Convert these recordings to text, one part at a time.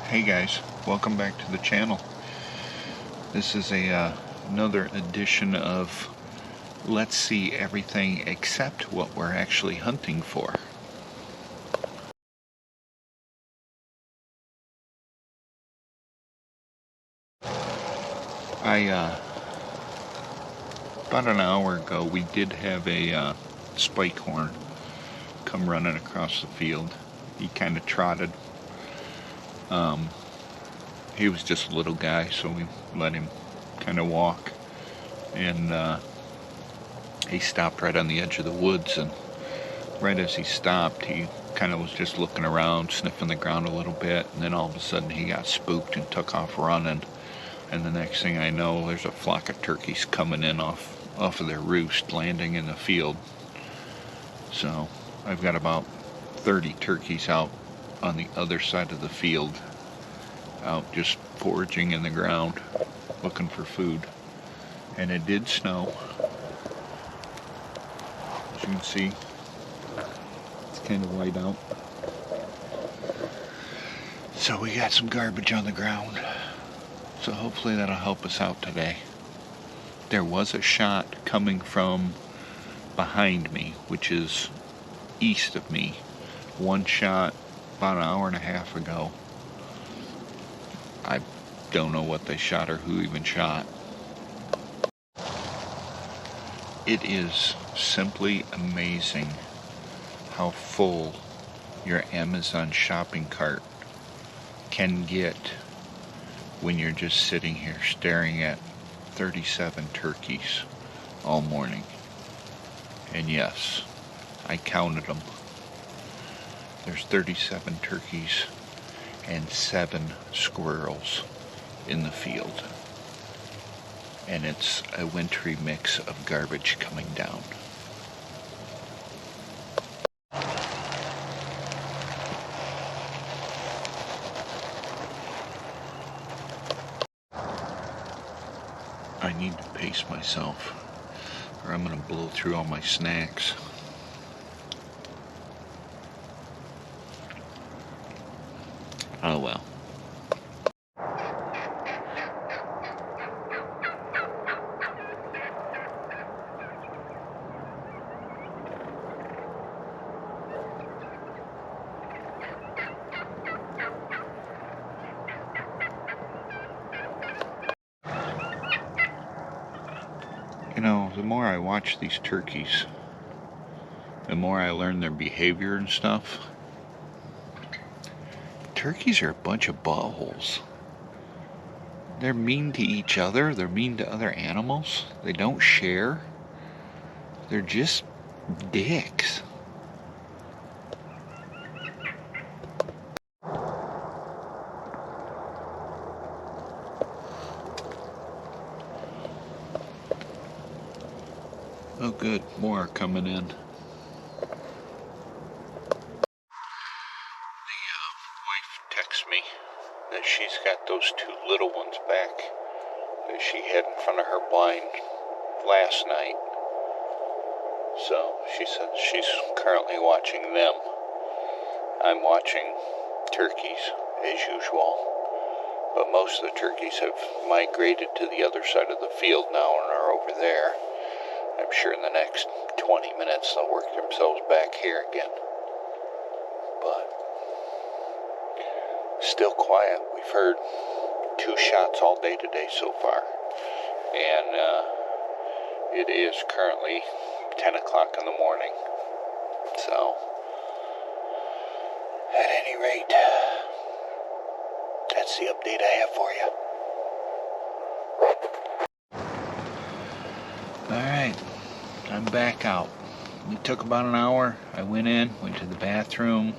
Hey guys, welcome back to the channel. This is another edition of Let's See Everything Except What We're Actually Hunting For. About an hour ago we did have a spike horn come running across the field. He kind of trotted. He was just a little guy, so we let him kind of walk, and he stopped right on the edge of the woods, and right as he stopped, he kind of was just looking around, sniffing the ground a little bit, and then all of a sudden he got spooked and took off running, and the next thing I know, there's a flock of turkeys coming in off of their roost, landing in the field. So I've got about 30 turkeys out on the other side of the field, out just foraging in the ground, looking for food. And it did snow. As you can see, it's kind of white out. So we got some garbage on the ground. So hopefully that'll help us out today. There was a shot coming from behind me, which is east of me. One shot about an hour and a half ago. I don't know what they shot or who even shot. It is simply amazing how full your Amazon shopping cart can get when you're just sitting here staring at 37 turkeys all morning. And yes, I counted them. There's 37 turkeys and 7 squirrels in the field. And it's a wintry mix of garbage coming down. I need to pace myself, or I'm going to blow through all my snacks. Oh well. You know, the more I watch these turkeys, the more I learn their behavior and stuff. Turkeys are a bunch of buttholes. They're mean to each other. They're mean to other animals. They don't share. They're just dicks. Oh good, more are coming in. Wife texts me that she's got those 2 little ones back that she had in front of her blind last night. So she says she's currently watching them. I'm watching turkeys as usual, but most of the turkeys have migrated to the other side of the field now and are over there. I'm sure in the next 20 minutes they'll work themselves back here again. But still quiet. We've heard 2 shots all day today so far. And it is currently 10 o'clock in the morning. So, at any rate, that's the update I have for you. Alright, I'm back out. It took about an hour. I went to the bathroom,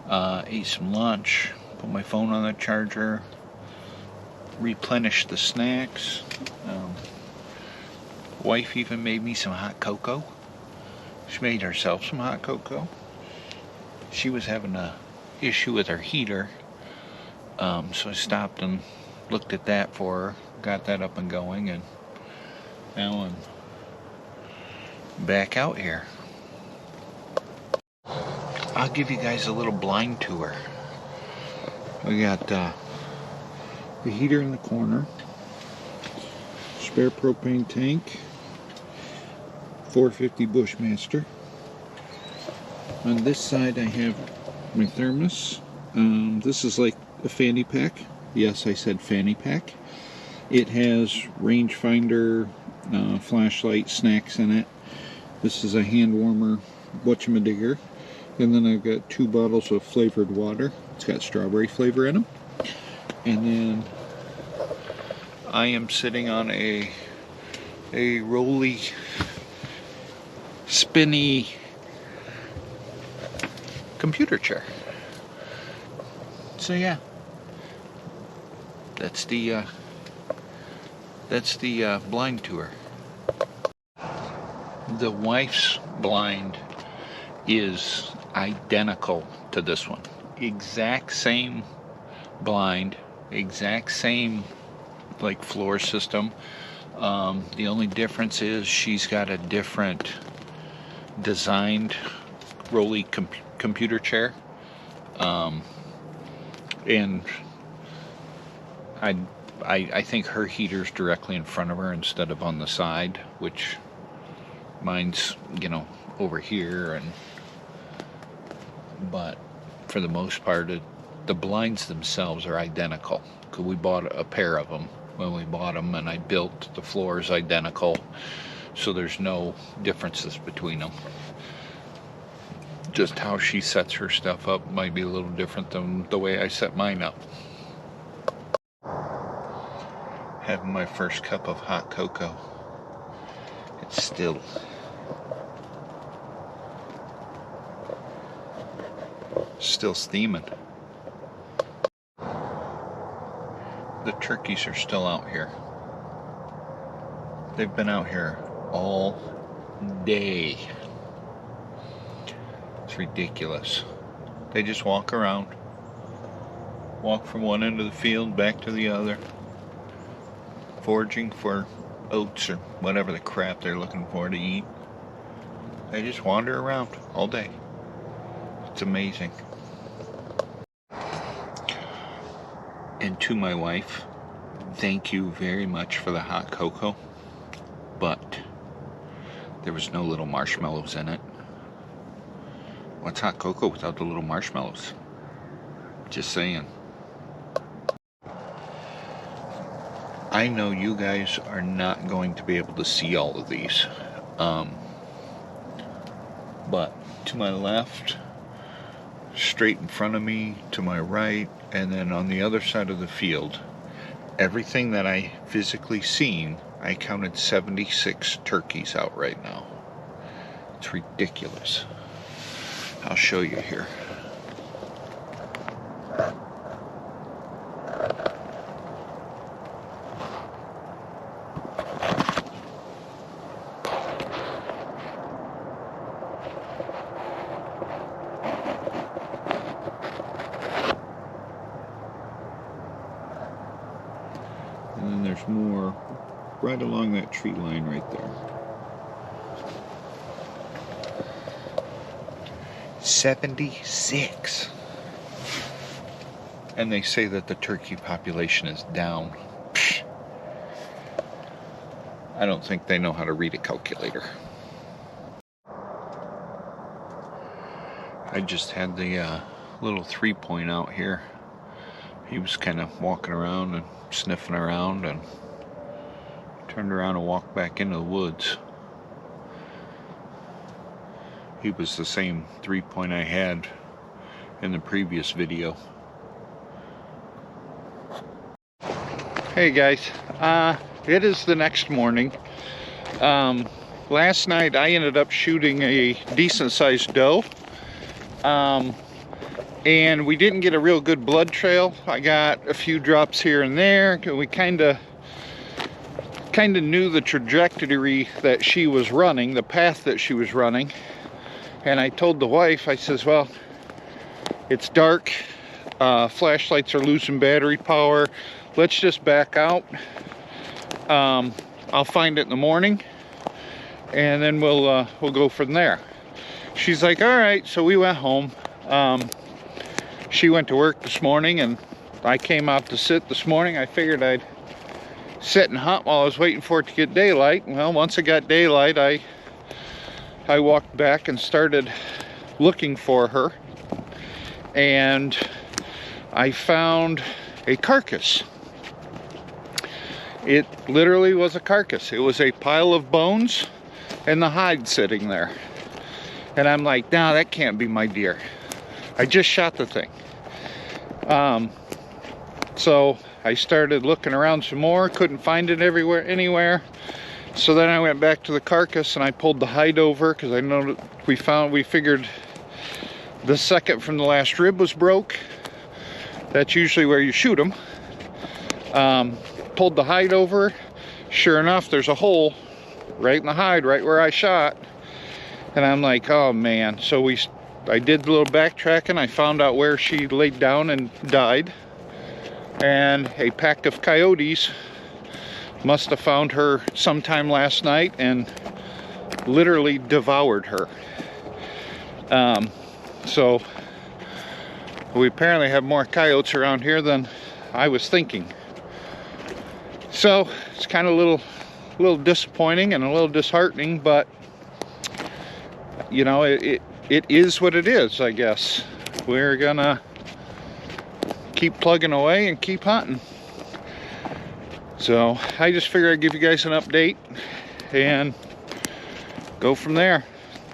ate some lunch, put my phone on the charger, replenished the snacks. Wife even made me some hot cocoa. She made herself some hot cocoa. She was having an issue with her heater, so I stopped and looked at that for her, got that up and going, and now I'm back out here. I'll give you guys a little blind tour. We got the heater in the corner, spare propane tank, 450 Bushmaster. On this side I have my thermos. This is like a fanny pack. Yes, I said fanny pack. It has rangefinder, flashlight, snacks in it. This is a hand warmer, whatchamadigger. And then I've got 2 bottles of flavored water. It's got strawberry flavor in them. And then I am sitting on a rolly, spinny computer chair. So yeah, that's the blind tour. The wife's blind is identical to this one. Exact same blind, exact same like floor system. The only difference is she's got a different designed rolly computer chair, and I think her heater's directly in front of her instead of on the side, which mine's, you know, over here. But for the most part, the blinds themselves are identical, because we bought a pair of them when we bought them, and I built the floors identical, so there's no differences between them. Just how she sets her stuff up might be a little different than the way I set mine up. Having my first cup of hot cocoa. It's still steaming. The turkeys are still out here. They've been out here all day. It's ridiculous. They just walk around, walk from one end of the field back to the other, foraging for oats or whatever the crap they're looking for to eat. They just wander around all day. It's amazing. And to my wife, thank you very much for the hot cocoa, but there was no little marshmallows in it. What's hot cocoa without the little marshmallows? Just saying. I know you guys are not going to be able to see all of these, but to my left, straight in front of me, to my right, and then on the other side of the field, everything that I physically seen, I counted 76 turkeys out right now. It's ridiculous. I'll show you here. And then there's more right along that tree line right there. 76. And they say that the turkey population is down. Psh. I don't think they know how to read a calculator. I just had the little 3-point out here. He was kind of walking around and sniffing around, and turned around and walked back into the woods. He was the same 3-point I had in the previous video. Hey guys, it is the next morning. Last night I ended up shooting a decent sized doe, and we didn't get a real good blood trail. I got a few drops here and there. We kind of knew the trajectory that she was running, the path that she was running. And I told the wife, I says, well, it's dark, flashlights are losing battery power, let's just back out. I'll find it in the morning, and then we'll go from there. She's like, all right. So we went home. she went to work this morning and I came out to sit this morning. I figured I'd sit and hunt while I was waiting for it to get daylight. Well, once it got daylight, I walked back and started looking for her, and I found a carcass. It literally was a carcass. It was a pile of bones and the hide sitting there. And I'm like, nah, that can't be my deer. I just shot the thing. So I started looking around some more, couldn't find it anywhere. So then I went back to the carcass and I pulled the hide over, because I know that we figured the second from the last rib was broke. That's usually where you shoot them. Pulled the hide over. Sure enough, there's a hole right in the hide, right where I shot. And I'm like, oh man. So I did a little backtracking. I found out where she laid down and died. And a pack of coyotes must have found her sometime last night and literally devoured her. So we apparently have more coyotes around here than I was thinking. So it's kind of a little disappointing and a little disheartening, but you know, it is what it is, I guess. We're gonna keep plugging away and keep hunting. So I just figured I'd give you guys an update and go from there.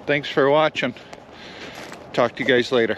Thanks for watching. Talk to you guys later.